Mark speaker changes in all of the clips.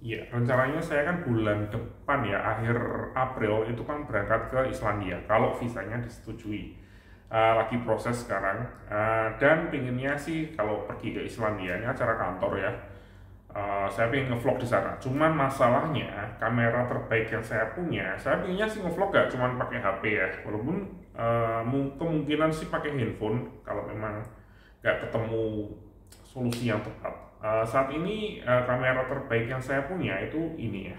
Speaker 1: Iya, rencananya saya kan bulan depan ya, akhir April itu kan berangkat ke Islandia kalau visanya disetujui. Lagi proses sekarang, dan pinginnya sih kalau pergi ke Islandia ini acara kantor ya. Saya pengen ngevlog di sana. Cuman masalahnya kamera terbaik yang saya pinginnya sih ngevlog gak cuman pakai HP ya. Walaupun kemungkinan sih pakai handphone kalau memang gak ketemu solusi yang tepat. Saat ini kamera terbaik yang saya punya itu ini ya.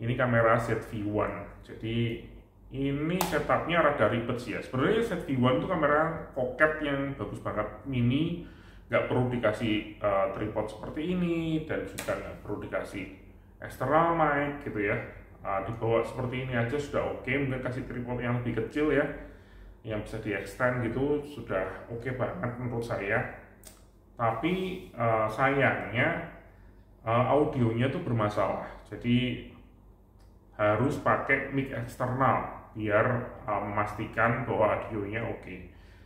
Speaker 1: Ini kamera ZV-1. Jadi ini setupnya rada ribet sih ya. Sebenarnya ZV-1 itu kamera pocket yang bagus banget, mini, nggak perlu dikasih tripod seperti ini dan juga nggak perlu dikasih external mic gitu ya. Dibawa seperti ini aja sudah oke. Mungkin kasih tripod yang lebih kecil ya, yang bisa di extend gitu sudah oke banget menurut saya. Tapi sayangnya audionya tuh bermasalah. Jadi harus pakai mic eksternal biar memastikan bahwa audionya oke.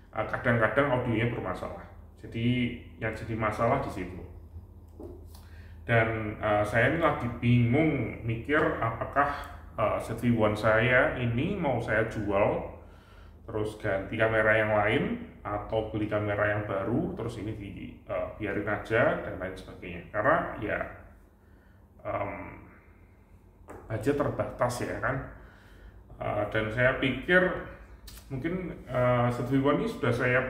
Speaker 1: Kadang-kadang audionya bermasalah. Jadi yang jadi masalah di situ. Dan saya ini lagi bingung mikir apakah ZV-1 saya ini mau saya jual terus ganti kamera yang lain atau beli kamera yang baru terus ini biarin aja dan lain sebagainya. Karena ya budget terbatas ya kan. Dan saya pikir mungkin ZV-1 ini sudah saya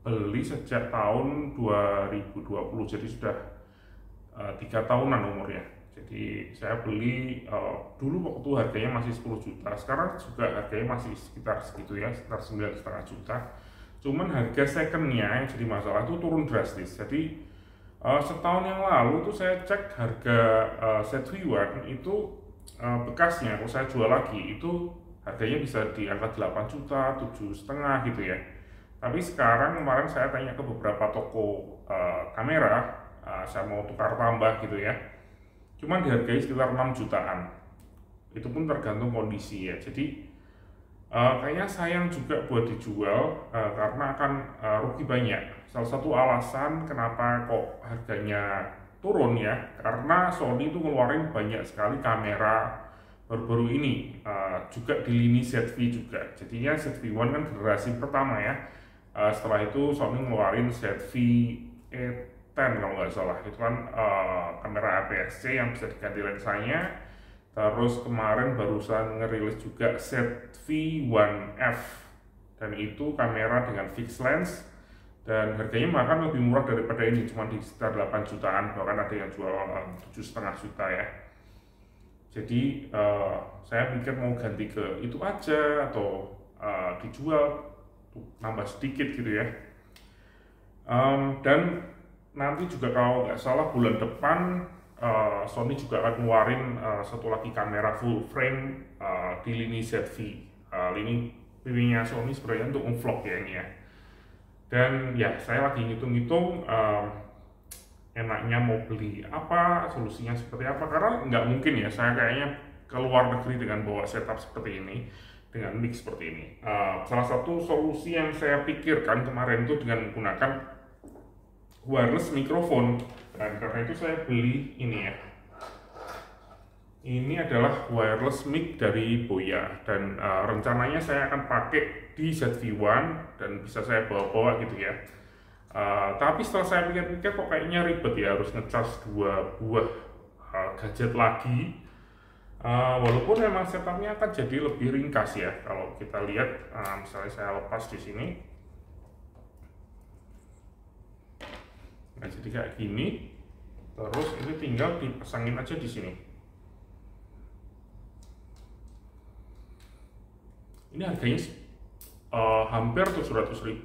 Speaker 1: beli sejak tahun 2020, jadi sudah 3 tahunan umurnya. Jadi saya beli dulu waktu harganya masih 10 juta, sekarang juga harganya masih sekitar segitu ya, sekitar 9,5 juta. Cuman harga secondnya yang jadi masalah itu turun drastis. Jadi setahun yang lalu tuh saya cek harga ZV-1 itu bekasnya, kalau saya jual lagi itu harganya bisa di angka 8 juta, 7,5 gitu ya. Tapi sekarang kemarin saya tanya ke beberapa toko kamera, saya mau tukar tambah gitu ya. Cuman dihargai sekitar 6 jutaan. Itu pun tergantung kondisi ya. Jadi kayaknya sayang juga buat dijual karena akan rugi banyak. Salah satu alasan kenapa kok harganya turun ya, karena Sony itu ngeluarin banyak sekali kamera baru-baru ini, juga di lini ZV juga. Jadinya ZV-1 kan generasi pertama ya. Setelah itu Sony ngeluarin ZV-E10 kalau nggak salah. Itu kan kamera APS-C yang bisa diganti lensanya. Terus kemarin barusan ngerilis juga ZV-1F, dan itu kamera dengan fixed lens dan harganya bahkan lebih murah daripada ini, cuma di sekitar 8 jutaan, bahkan ada yang jual 7,5 juta ya. Jadi saya pikir mau ganti ke itu aja atau dijual nambah sedikit gitu ya. Dan nanti juga kalau nggak salah bulan depan Sony juga akan ngeluarin satu lagi kamera full frame di lini ZV. Lini pilihnya Sony sebenarnya untuk vlog ya ini ya. Dan ya saya lagi ngitung-ngitung enaknya mau beli apa, solusinya seperti apa, karena nggak mungkin ya saya kayaknya ke luar negeri dengan bawa setup seperti ini, dengan mix seperti ini. Salah satu solusi yang saya pikirkan kemarin itu dengan menggunakan wireless microphone, dan karena itu saya beli ini ya. Ini adalah wireless mic dari Boya, dan rencananya saya akan pakai di ZV-1 dan bisa saya bawa-bawa gitu ya. Tapi setelah saya pikir-pikir kok kayaknya ribet ya, harus ngecas 2 buah gadget lagi. Walaupun memang setupnya akan jadi lebih ringkas ya kalau kita lihat. Misalnya saya lepas di sini, nah jadi kayak gini, terus ini tinggal dipasangin aja di sini. Ini harganya hampir 700.000,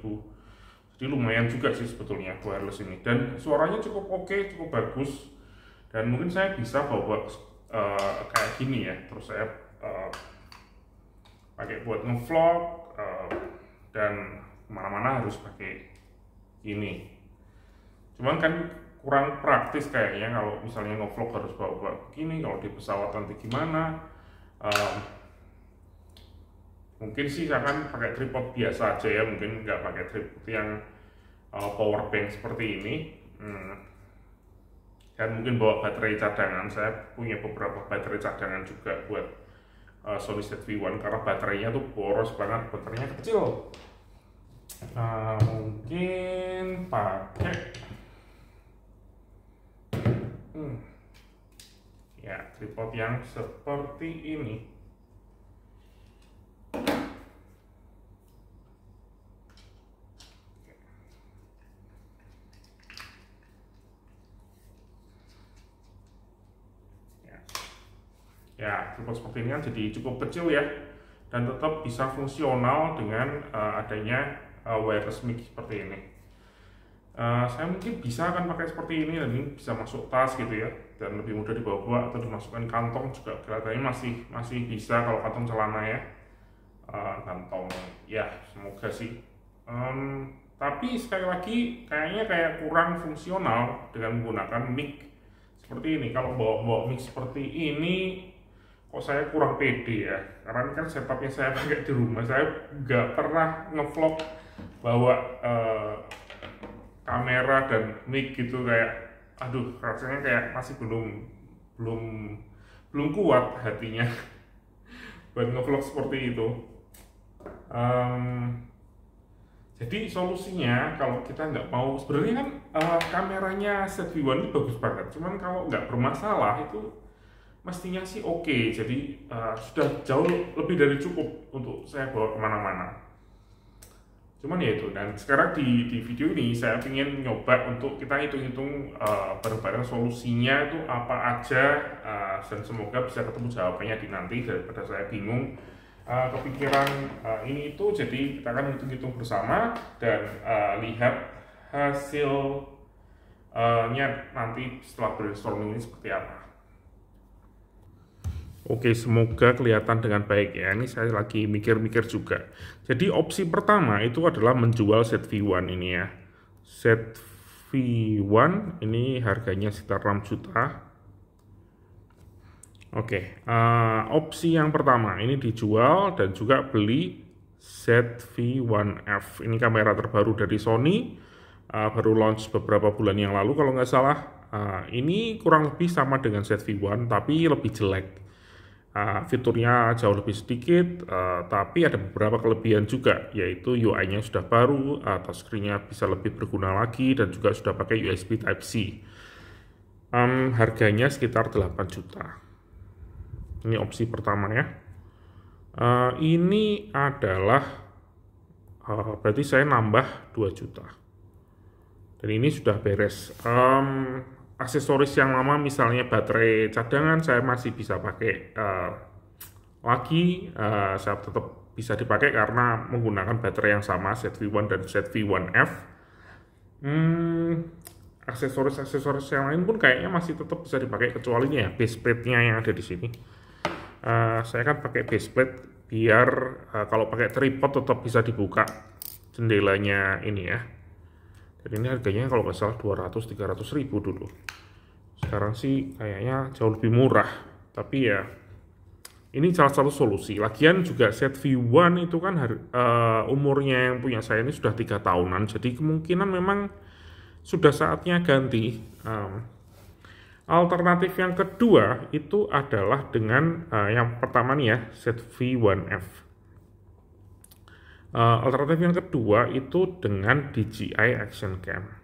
Speaker 1: jadi lumayan juga sih sebetulnya wireless ini, dan suaranya cukup oke, cukup bagus, dan mungkin saya bisa bawa kayak gini ya, terus saya pakai buat ngevlog, dan kemana-mana harus pakai ini. Cuman kan kurang praktis kayaknya kalau misalnya ngevlog harus bawa begini, kalau di pesawat nanti gimana. Mungkin sih saya akan pakai tripod biasa aja ya, mungkin nggak pakai tripod yang power bank seperti ini. dan mungkin bawa baterai cadangan. Saya punya beberapa baterai cadangan juga buat Sony ZV-1 karena baterainya tuh boros banget, baterainya kecil. Mungkin pakai ya tripod yang seperti ini. Ya, tripod seperti ini kan jadi cukup kecil ya, dan tetap bisa fungsional dengan adanya wireless mic seperti ini. Saya mungkin bisa akan pakai seperti ini, dan ini bisa masuk tas gitu ya, dan lebih mudah dibawa atau dimasukkan kantong juga. Kelihatannya masih bisa kalau kantong celana ya, kantong ya, semoga sih. Tapi sekali lagi kayaknya kayak kurang fungsional dengan menggunakan mic seperti ini. Kalau bawa mic seperti ini kok saya kurang pede ya, karena ini kan setupnya saya pakai di rumah. Saya nggak pernah ngevlog bawa kamera dan mic gitu, kayak aduh, rasanya kayak masih belum kuat hatinya buat ngevlog seperti itu. Jadi solusinya kalau kita nggak mau, sebenarnya kan kameranya ZV-1 ini bagus banget, cuman kalau nggak bermasalah itu mestinya sih oke. Jadi sudah jauh lebih dari cukup untuk saya bawa kemana-mana. Cuman ya itu, dan sekarang di video ini saya ingin nyoba untuk kita hitung-hitung bareng-bareng solusinya itu apa aja, dan semoga bisa ketemu jawabannya di nanti daripada saya bingung kepikiran ini itu. Jadi kita akan hitung-hitung bersama dan lihat hasilnya nanti setelah brainstorming ini seperti apa. Oke, semoga kelihatan dengan baik ya. Ini saya lagi mikir-mikir juga. Jadi opsi pertama itu adalah menjual ZV-1 ini ya. ZV-1 ini harganya sekitar 6 juta. Oke, opsi yang pertama ini dijual dan juga beli ZV-1F. Ini kamera terbaru dari Sony, baru launch beberapa bulan yang lalu kalau nggak salah. Ini kurang lebih sama dengan ZV-1 tapi lebih jelek. Fiturnya jauh lebih sedikit, tapi ada beberapa kelebihan juga, yaitu UI-nya sudah baru, touchscreen-nya bisa lebih berguna lagi, dan juga sudah pakai USB Type-C. Harganya sekitar 8 juta. Ini opsi pertama ya. Ini adalah berarti saya nambah 2 juta. Dan ini sudah beres. Aksesoris yang lama misalnya baterai cadangan saya masih bisa pakai lagi, saya tetap bisa dipakai karena menggunakan baterai yang sama ZV-1 dan ZV-1F. Aksesoris yang lain pun kayaknya masih tetap bisa dipakai, kecuali ini ya baseplate-nya yang ada di sini. Saya kan pakai baseplate biar kalau pakai tripod tetap bisa dibuka jendelanya ini ya. Dan ini harganya kalau nggak salah 200-300 ribu dulu. Sekarang sih kayaknya jauh lebih murah. Tapi ya ini salah satu solusi. Lagian juga ZV-1 itu kan umurnya yang punya saya ini sudah 3 tahunan. Jadi kemungkinan memang sudah saatnya ganti. Alternatif yang kedua itu adalah dengan yang pertama nih ya, ZV-1F. Alternatif yang kedua itu dengan DJI Action Cam.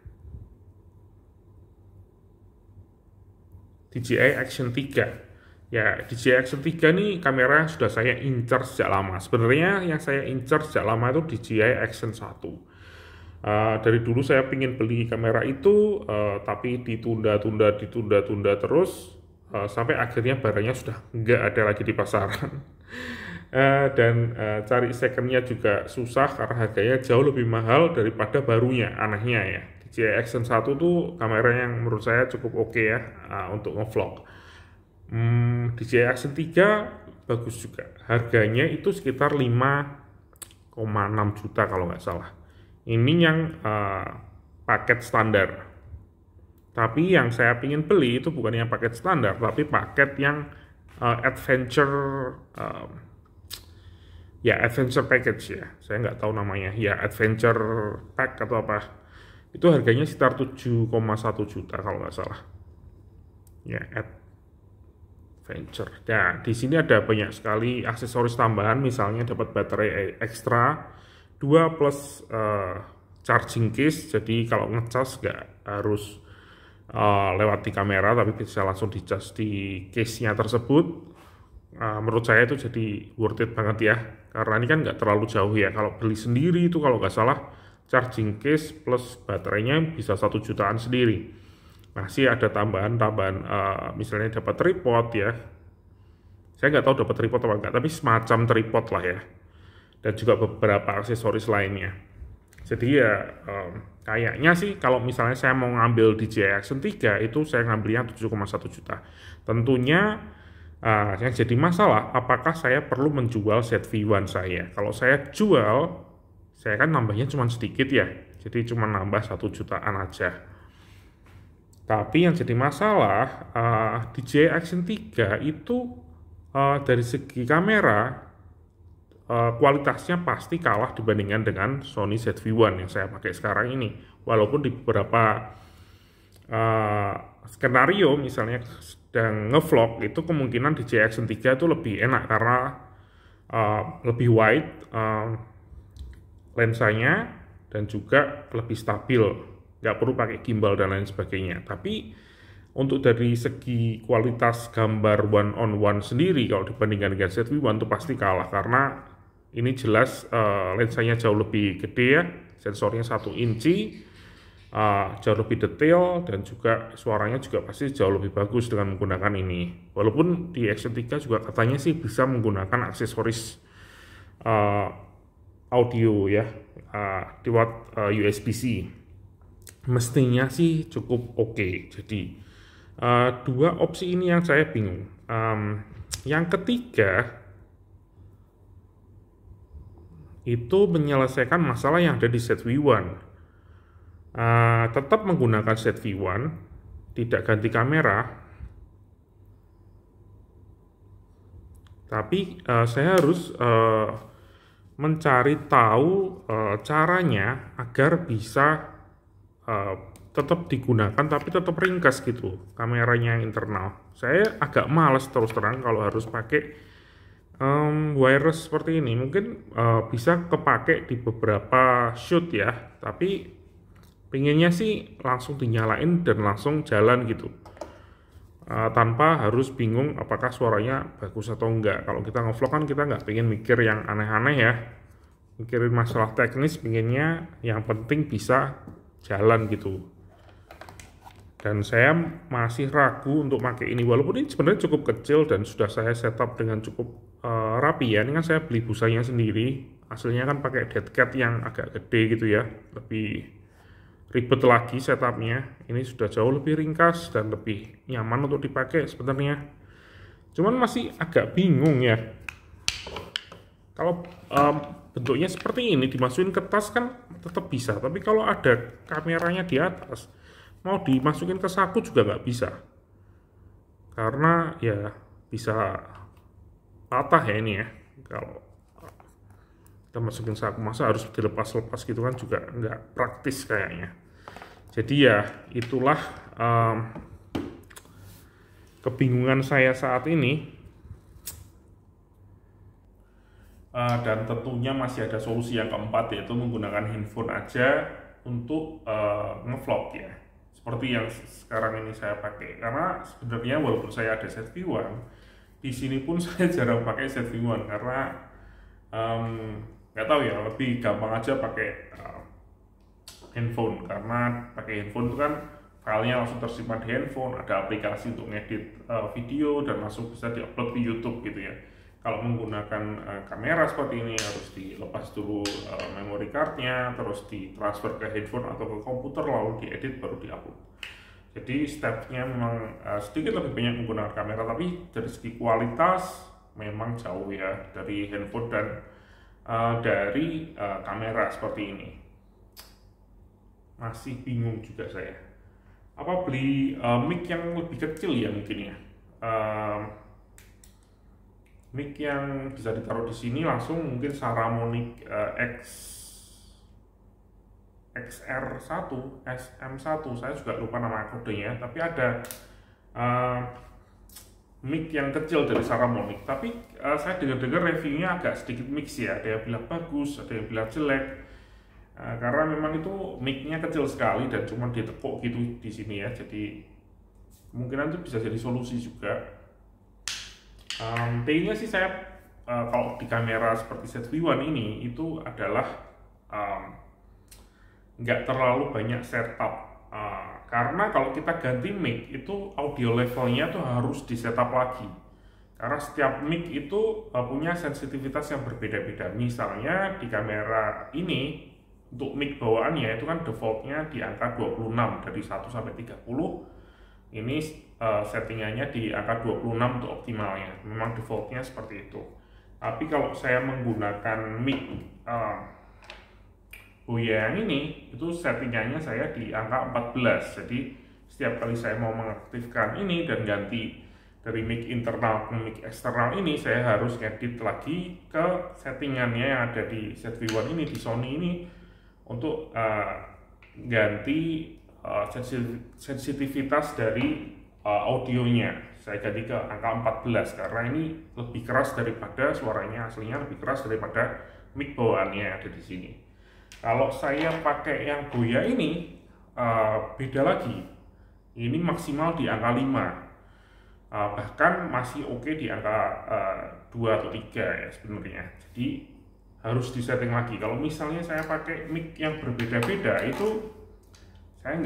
Speaker 1: DJI Action 3. Ya, DJI Action 3 nih kamera sudah saya incar sejak lama. Sebenarnya yang saya incar sejak lama itu DJI Action 1. Dari dulu saya ingin beli kamera itu, tapi ditunda terus, sampai akhirnya barangnya sudah nggak ada lagi di pasaran. Dan cari secondnya juga susah karena harganya jauh lebih mahal daripada barunya, anehnya ya. DJI Action 1 tuh kamera yang menurut saya cukup oke ya untuk ngevlog. DJI Action 3 bagus juga, harganya itu sekitar 5,6 juta kalau nggak salah. Ini yang paket standar. Tapi yang saya ingin beli itu bukan yang paket standar, tapi paket yang adventure adventure package ya, saya nggak tahu namanya, ya adventure pack atau apa. Itu harganya sekitar 7,1 juta kalau nggak salah. ya, adventure. Nah, di sini ada banyak sekali aksesoris tambahan, misalnya dapat baterai ekstra 2 plus charging case, jadi kalau ngecas nggak harus lewat di kamera, tapi bisa langsung dicas di case-nya tersebut. Menurut saya itu jadi worth it banget ya, karena ini kan nggak terlalu jauh ya. Kalau beli sendiri itu kalau nggak salah charging case plus baterainya bisa 1 jutaan sendiri. Masih ada tambahan-tambahan, misalnya dapat tripod ya. Saya nggak tahu dapat tripod atau enggak, tapi semacam tripod lah ya. Dan juga beberapa aksesoris lainnya. Jadi ya kayaknya sih kalau misalnya saya mau ngambil DJI Action 3 itu saya ngambilnya 7,1 juta. Tentunya yang jadi masalah apakah saya perlu menjual ZV-1 saya. Kalau saya jual, saya kan nambahnya cuma sedikit ya. Jadi cuma nambah 1 jutaan aja. Tapi yang jadi masalah DJI Action 3 itu dari segi kamera kualitasnya pasti kalah dibandingkan dengan Sony ZV-1 yang saya pakai sekarang ini. Walaupun di beberapa skenario misalnya sedang ngevlog itu kemungkinan DJI Action 3 itu lebih enak karena lebih wide lensanya dan juga lebih stabil, nggak perlu pakai gimbal dan lain sebagainya. Tapi untuk dari segi kualitas gambar one on one sendiri kalau dibandingkan dengan ZV-1 itu pasti kalah karena ini jelas lensanya jauh lebih gede ya, sensornya 1 inci, jauh lebih detail dan juga suaranya juga pasti jauh lebih bagus dengan menggunakan ini. Walaupun di Action 3 juga katanya sih bisa menggunakan aksesoris audio ya, lewat USB-C. Mestinya sih cukup oke. Jadi dua opsi ini yang saya bingung. Yang ketiga itu menyelesaikan masalah yang ada di ZV-1. Tetap menggunakan ZV-1, tidak ganti kamera, tapi saya harus mencari tahu caranya agar bisa tetap digunakan tapi tetap ringkas gitu kameranya internal. Saya agak males terus terang kalau harus pakai wireless seperti ini. Mungkin bisa kepake di beberapa shoot ya, tapi pengennya sih langsung dinyalain dan langsung jalan gitu, tanpa harus bingung apakah suaranya bagus atau enggak. Kalau kita ngevlog kan kita nggak pengen mikir yang aneh-aneh ya, mikirin masalah teknis, pengennya yang penting bisa jalan gitu. Dan saya masih ragu untuk pakai ini, walaupun ini sebenarnya cukup kecil dan sudah saya setup dengan cukup rapi ya. Ini kan saya beli busanya sendiri, hasilnya kan pakai dead cat yang agak gede gitu ya, lebih ribet lagi setupnya. Ini sudah jauh lebih ringkas dan lebih nyaman untuk dipakai sebenarnya. Cuman masih agak bingung ya, kalau bentuknya seperti ini dimasukin ke tas kan tetap bisa, tapi kalau ada kameranya di atas mau dimasukin ke saku juga nggak bisa, karena ya bisa patah ya ini ya. Kalau kita masukin saku, masa harus dilepas-lepas gitu kan juga nggak praktis kayaknya. Jadi ya itulah kebingungan saya saat ini. Dan tentunya masih ada solusi yang keempat, yaitu menggunakan handphone aja untuk ngevlog ya, seperti yang sekarang ini saya pakai. Karena sebenarnya walaupun saya ada ZV-1, di sini pun saya jarang pakai ZV-1 karena nggak tahu ya, lebih gampang aja pakai handphone. Karena pakai handphone itu kan filenya langsung tersimpan di handphone, ada aplikasi untuk ngedit video dan langsung bisa diupload di YouTube gitu ya. Kalau menggunakan kamera seperti ini harus dilepas dulu memory cardnya, terus ditransfer ke handphone atau ke komputer, lalu diedit baru diupload. Jadi stepnya memang sedikit lebih banyak menggunakan kamera, tapi dari segi kualitas memang jauh ya dari handphone dan dari kamera seperti ini. Masih bingung juga saya. Apa beli mic yang lebih kecil ya mungkin ya. Mic yang bisa ditaruh di sini langsung, mungkin Saramonic XR1, SM1, saya juga lupa nama kodenya, tapi ada mic yang kecil dari Saramonic, tapi saya dengar-dengar reviewnya agak sedikit mix ya, ada yang bilang bagus, ada yang bilang jelek, karena memang itu mic-nya kecil sekali dan cuma ditekuk gitu di sini ya, jadi kemungkinan itu bisa jadi solusi juga. T-nya sih saya kalau di kamera seperti ZV-1 ini itu adalah nggak terlalu banyak setup. Karena kalau kita ganti mic itu audio levelnya tuh harus di setup lagi, karena setiap mic itu punya sensitivitas yang berbeda-beda. Misalnya di kamera ini untuk mic bawaannya itu kan defaultnya di angka 26 dari 1 sampai 30. Ini settingannya di angka 26 untuk optimalnya, memang defaultnya seperti itu. Tapi kalau saya menggunakan mic Boya yang ini, itu settingannya saya di angka 14. Jadi setiap kali saya mau mengaktifkan ini dan ganti dari mic internal ke mic eksternal ini, saya harus ngedit lagi ke settingannya yang ada di ZV-1 ini, di Sony ini, untuk ganti sensitivitas dari audionya. Saya ganti ke angka 14 karena ini lebih keras daripada suaranya aslinya, lebih keras daripada mic bawaannya yang ada di sini. Kalau saya pakai yang Boya ini beda lagi. Ini maksimal di angka 5. Bahkan masih oke di angka 2 atau 3 ya sebenarnya. Jadi harus disetting lagi. Kalau misalnya saya pakai mic yang berbeda-beda, itu saya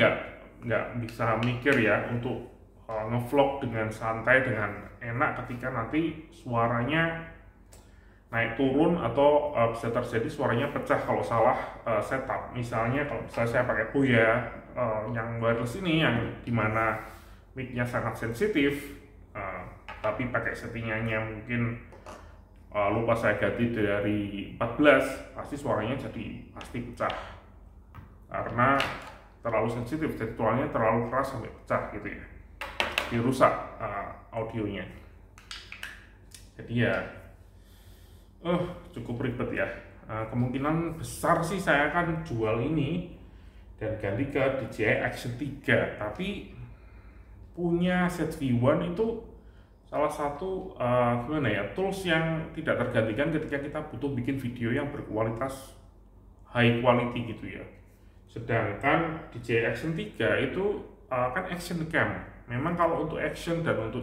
Speaker 1: nggak bisa mikir ya untuk ngevlog dengan santai, dengan enak ketika nanti suaranya naik turun atau bisa terjadi suaranya pecah kalau salah setup. Misalnya kalau saya pakai Boya yang wireless ini, yang dimana mic-nya sangat sensitif, tapi pakai settingannya mungkin lupa saya ganti dari 14, pasti suaranya jadi pasti pecah karena terlalu sensitif, jadi suaranya terlalu keras sampai pecah gitu ya, dirusak audionya. Jadi ya cukup ribet ya. Kemungkinan besar sih saya akan jual ini dan ganti ke DJI Action 3. Tapi punya ZV-1 itu salah satu gimana ya, tools yang tidak tergantikan ketika kita butuh bikin video yang berkualitas high quality gitu ya. Sedangkan DJI Action 3 itu kan action cam. Memang kalau untuk action dan untuk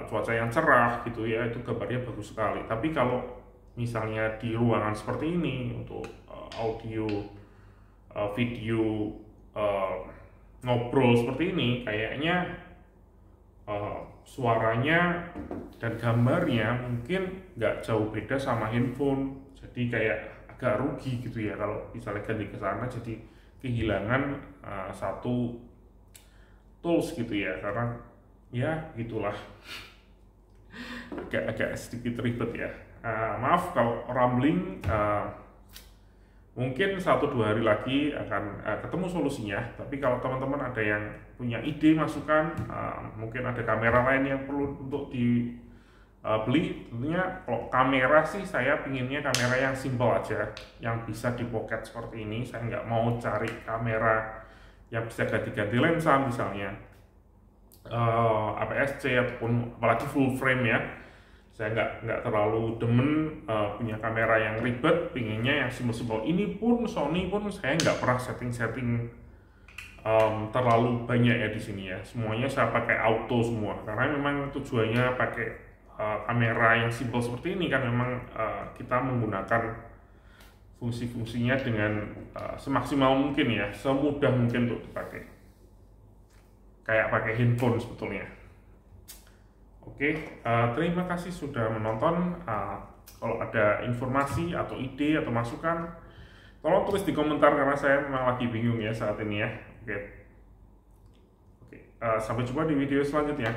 Speaker 1: cuaca yang cerah gitu ya, itu gambarnya bagus sekali. Tapi kalau misalnya di ruangan seperti ini untuk audio, video, ngobrol seperti ini, kayaknya suaranya dan gambarnya mungkin nggak jauh beda sama handphone. Jadi kayak agak rugi gitu ya kalau misalnya ganti ke sana, jadi kehilangan satu tools gitu ya, karena ya gitulah, agak sedikit ribet ya. Maaf kalau rambling, mungkin 1-2 hari lagi akan ketemu solusinya. Tapi kalau teman-teman ada yang punya ide, masukan, mungkin ada kamera lain yang perlu untuk dibeli, tentunya kalau kamera sih saya pinginnya kamera yang simple aja, yang bisa di pocket seperti ini. Saya nggak mau cari kamera yang bisa ganti-ganti lensa misalnya, APS-C ataupun apalagi full frame ya. Saya nggak terlalu demen punya kamera yang ribet, pinginnya yang simpel-simpel. Ini pun Sony pun saya nggak pernah setting terlalu banyak ya di sini ya. Semuanya saya pakai auto semua karena memang tujuannya pakai kamera yang simpel seperti ini kan memang kita menggunakan fungsi-fungsinya dengan semaksimal mungkin ya, semudah mungkin untuk dipakai. Kayak pakai handphone sebetulnya. Oke, terima kasih sudah menonton. Kalau ada informasi atau ide atau masukan, tolong tulis di komentar karena saya memang lagi bingung ya saat ini ya. Oke, sampai jumpa di video selanjutnya.